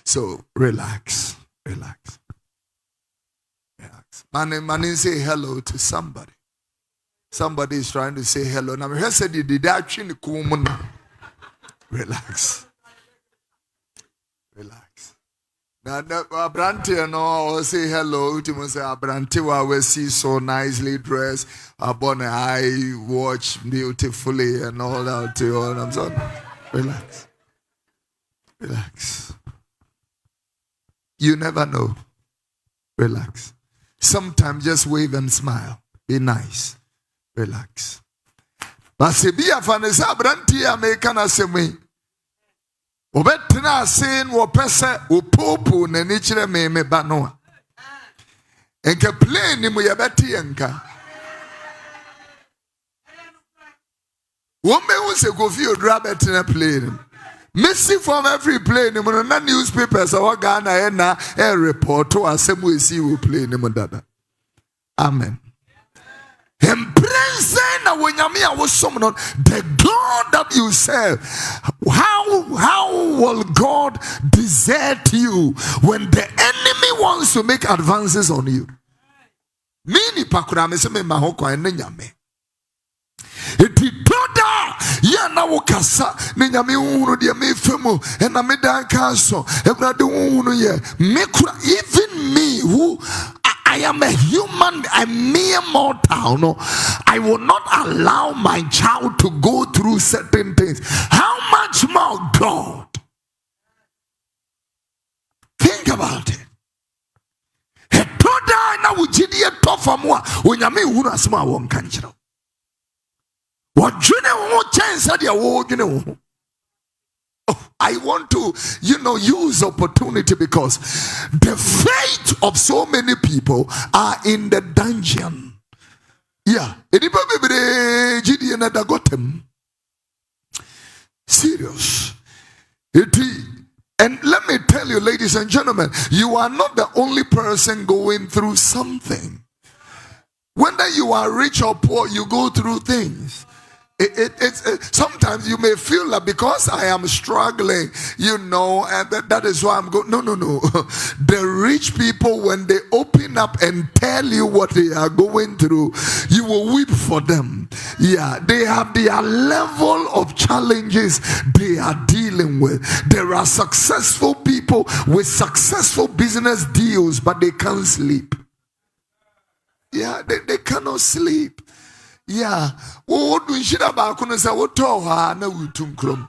So relax. Relax. Relax. Man, say hello to somebody. Somebody is trying to say hello. Now, I said you did actually come. Relax. Relax. Now, Abranti, no, say hello to me. Say Abranti, we see so nicely dressed. Upon I watch beautifully and all that. To you, and I'm sorry. Relax. Relax. You never know. Relax. Sometimes just wave and smile. Be nice. Relax. But se be a fanesa Abranti American asemi. Obetina saying wo pese wo popo na ni kire me ba no. Enka plane ni mu ye beti enka. Wo me hu se Kofi Oduro betina plane. Missing from every plane ni mu na newspapers awa Ghana na e report to asemu esi wo plane ni mu dada. Amen. Embracing the God that you serve. How will God desert you when the enemy wants to make advances on you? Mini pakura me se me mahoko ene nyame. Eti toda ya na wokasa ne nyame hunu de me femu na me dan kanso ebrade hunu ye me kura even me who I am a human, a mere mortal. No, I will not allow my child to go through certain things. How much more God? Think about it. I want to, use opportunity because the fate of so many people are in the dungeon. Yeah. Serious. And let me tell you, ladies and gentlemen, you are not the only person going through something. Whether you are rich or poor, you go through things. Sometimes you may feel that because I am struggling, and that is why I'm going. No. The rich people, when they open up and tell you what they are going through, you will weep for them. Yeah, they have their level of challenges they are dealing with. There are successful people with successful business deals, but they can't sleep. Yeah, they cannot sleep. Yeah, what do you say about say what na wutum krom?